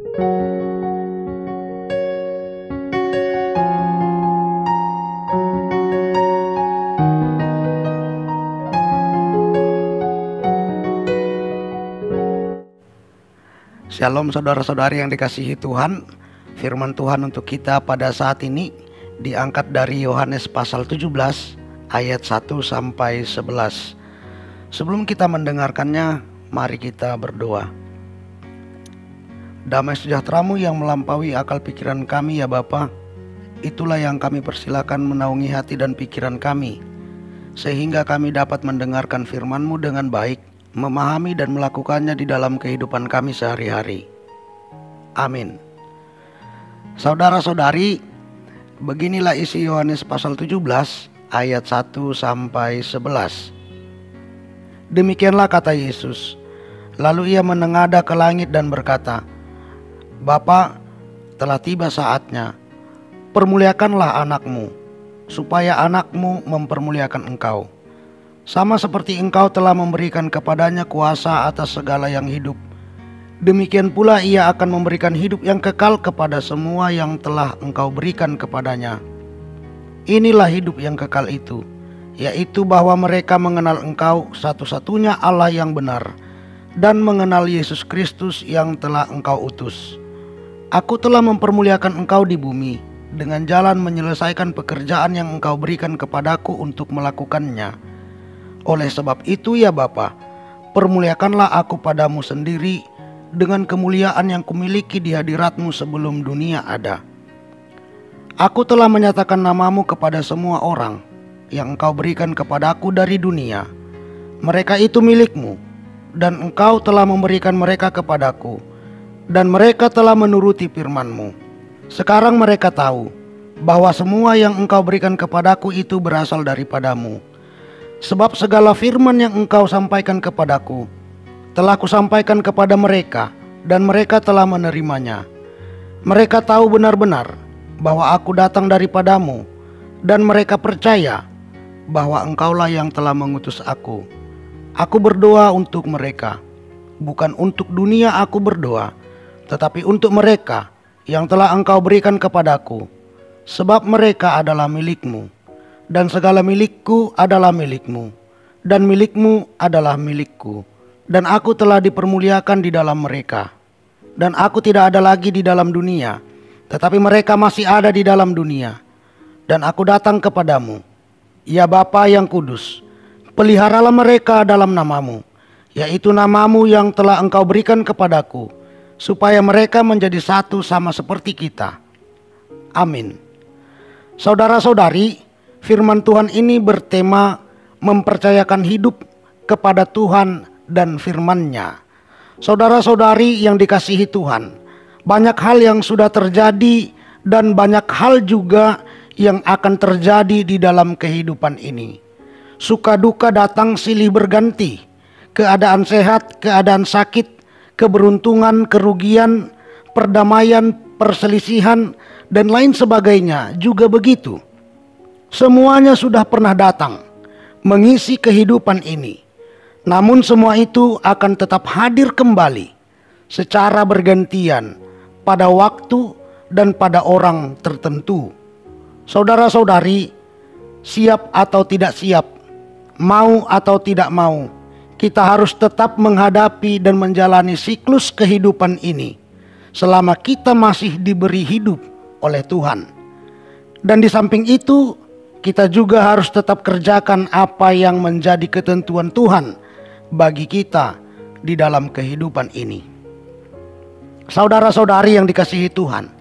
Shalom saudara-saudari yang dikasihi Tuhan. Firman Tuhan untuk kita pada saat ini diangkat dari Yohanes pasal 17 ayat 1 sampai 11. Sebelum kita mendengarkannya, mari kita berdoa. Damai sejahtera-Mu yang melampaui akal pikiran kami ya Bapa, itulah yang kami persilakan menaungi hati dan pikiran kami, sehingga kami dapat mendengarkan firman-Mu dengan baik, memahami dan melakukannya di dalam kehidupan kami sehari-hari. Amin. Saudara-saudari, beginilah isi Yohanes pasal 17 ayat 1 sampai 11. Demikianlah kata Yesus. Lalu ia menengadah ke langit dan berkata, Bapa, telah tiba saatnya. Permuliakanlah anakmu, supaya anakmu mempermuliakan engkau. Sama seperti engkau telah memberikan kepadanya kuasa atas segala yang hidup, demikian pula ia akan memberikan hidup yang kekal kepada semua yang telah engkau berikan kepadanya. Inilah hidup yang kekal itu, yaitu bahwa mereka mengenal engkau satu-satunya Allah yang benar, dan mengenal Yesus Kristus yang telah engkau utus. Aku telah mempermuliakan engkau di bumi, dengan jalan menyelesaikan pekerjaan yang engkau berikan kepadaku untuk melakukannya. Oleh sebab itu ya Bapa, permuliakanlah aku padamu sendiri dengan kemuliaan yang kumiliki di hadirat-Mu sebelum dunia ada. Aku telah menyatakan namamu kepada semua orang yang engkau berikan kepadaku dari dunia. Mereka itu milik-Mu, dan engkau telah memberikan mereka kepadaku, dan mereka telah menuruti firman-Mu. Sekarang mereka tahu bahwa semua yang engkau berikan kepadaku itu berasal daripadamu. Sebab segala firman yang engkau sampaikan kepadaku telah kusampaikan kepada mereka, dan mereka telah menerimanya. Mereka tahu benar-benar bahwa aku datang daripadamu, dan mereka percaya bahwa engkaulah yang telah mengutus aku. Aku berdoa untuk mereka, bukan untuk dunia aku berdoa, tetapi untuk mereka yang telah engkau berikan kepadaku, sebab mereka adalah milik-Mu. Dan segala milikku adalah milik-Mu, dan milik-Mu adalah milikku. Dan aku telah dipermuliakan di dalam mereka. Dan aku tidak ada lagi di dalam dunia, tetapi mereka masih ada di dalam dunia. Dan aku datang kepadamu, ya Bapa yang kudus, peliharalah mereka dalam namamu, yaitu namamu yang telah engkau berikan kepadaku, supaya mereka menjadi satu sama seperti kita. Amin. Saudara-saudari, firman Tuhan ini bertema mempercayakan hidup kepada Tuhan dan firman-Nya. Saudara-saudari yang dikasihi Tuhan, banyak hal yang sudah terjadi dan banyak hal juga yang akan terjadi di dalam kehidupan ini. Suka duka datang silih berganti, keadaan sehat, keadaan sakit, keberuntungan, kerugian, perdamaian, perselisihan, dan lain sebagainya juga begitu. Semuanya sudah pernah datang mengisi kehidupan ini. Namun semua itu akan tetap hadir kembali secara bergantian pada waktu dan pada orang tertentu. Saudara-saudari, siap atau tidak siap, mau atau tidak mau, kita harus tetap menghadapi dan menjalani siklus kehidupan ini selama kita masih diberi hidup oleh Tuhan. Dan di samping itu, kita juga harus tetap kerjakan apa yang menjadi ketentuan Tuhan bagi kita di dalam kehidupan ini. Saudara-saudari yang dikasihi Tuhan,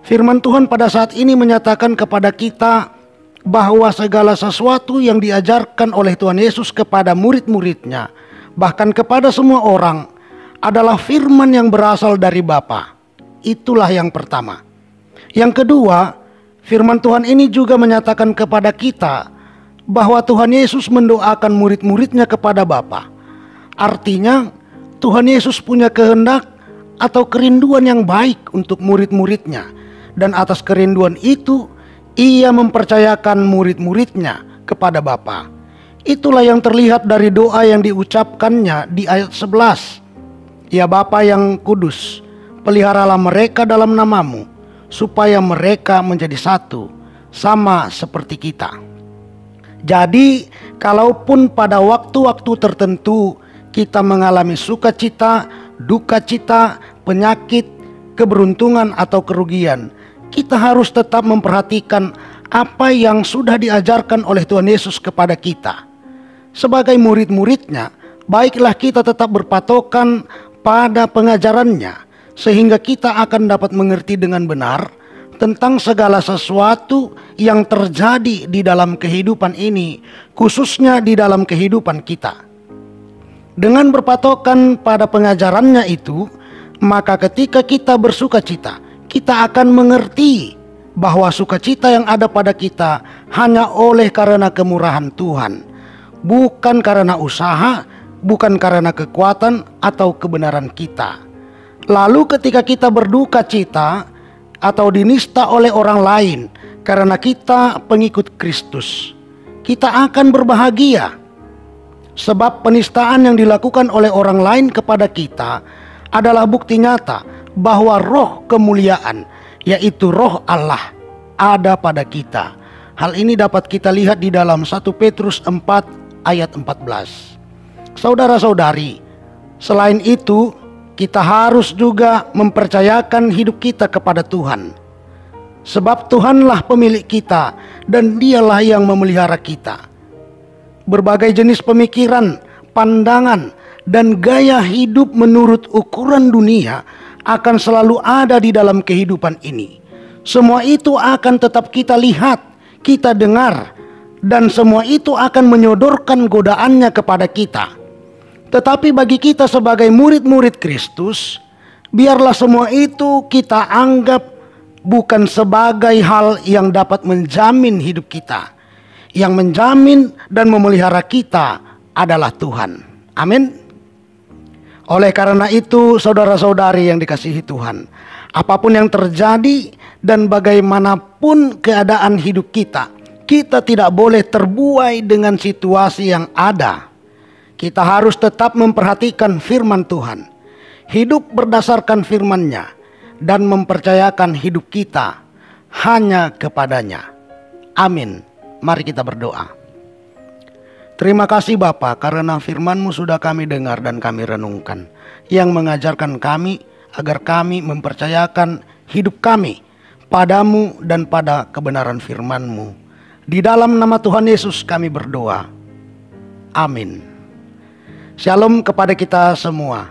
firman Tuhan pada saat ini menyatakan kepada kita bahwa segala sesuatu yang diajarkan oleh Tuhan Yesus kepada murid-muridnya, bahkan kepada semua orang, adalah firman yang berasal dari Bapa. Itulah yang pertama. Yang kedua, firman Tuhan ini juga menyatakan kepada kita bahwa Tuhan Yesus mendoakan murid-muridnya kepada Bapa. Artinya Tuhan Yesus punya kehendak atau kerinduan yang baik untuk murid-muridnya. Dan atas kerinduan itu ia mempercayakan murid-muridnya kepada Bapa. Itulah yang terlihat dari doa yang diucapkannya di ayat 11. Ya Bapa yang kudus, peliharalah mereka dalam nama-Mu, supaya mereka menjadi satu, sama seperti kita. Jadi, kalaupun pada waktu-waktu tertentu kita mengalami sukacita, duka cita, penyakit, keberuntungan atau kerugian, kita harus tetap memperhatikan apa yang sudah diajarkan oleh Tuhan Yesus kepada kita. Sebagai murid-muridnya, baiklah kita tetap berpatokan pada pengajarannya, sehingga kita akan dapat mengerti dengan benar tentang segala sesuatu yang terjadi di dalam kehidupan ini, khususnya di dalam kehidupan kita. Dengan berpatokan pada pengajarannya itu, maka ketika kita bersukacita, kita akan mengerti bahwa sukacita yang ada pada kita hanya oleh karena kemurahan Tuhan, bukan karena usaha, bukan karena kekuatan atau kebenaran kita. Lalu ketika kita berduka cita atau dinista oleh orang lain karena kita pengikut Kristus, kita akan berbahagia. Sebab penistaan yang dilakukan oleh orang lain kepada kita adalah bukti nyata bahwa roh kemuliaan, yaitu roh Allah, ada pada kita. Hal ini dapat kita lihat di dalam 1 Petrus 4 ayat 14. Saudara-saudari, selain itu kita harus juga mempercayakan hidup kita kepada Tuhan. Sebab Tuhanlah pemilik kita dan Dialah yang memelihara kita. Berbagai jenis pemikiran, pandangan, dan gaya hidup menurut ukuran dunia akan selalu ada di dalam kehidupan ini. Semua itu akan tetap kita lihat, kita dengar, dan semua itu akan menyodorkan godaannya kepada kita. Tetapi bagi kita sebagai murid-murid Kristus, biarlah semua itu kita anggap bukan sebagai hal yang dapat menjamin hidup kita. Yang menjamin dan memelihara kita adalah Tuhan. Amin. Oleh karena itu, saudara-saudari yang dikasihi Tuhan, apapun yang terjadi dan bagaimanapun keadaan hidup kita, kita tidak boleh terbuai dengan situasi yang ada. Kita harus tetap memperhatikan firman Tuhan, hidup berdasarkan firman-Nya, dan mempercayakan hidup kita hanya kepadanya. Amin. Mari kita berdoa. Terima kasih Bapa, karena firman-Mu sudah kami dengar dan kami renungkan, yang mengajarkan kami agar kami mempercayakan hidup kami padamu dan pada kebenaran firman-Mu. Di dalam nama Tuhan Yesus kami berdoa. Amin. Shalom kepada kita semua.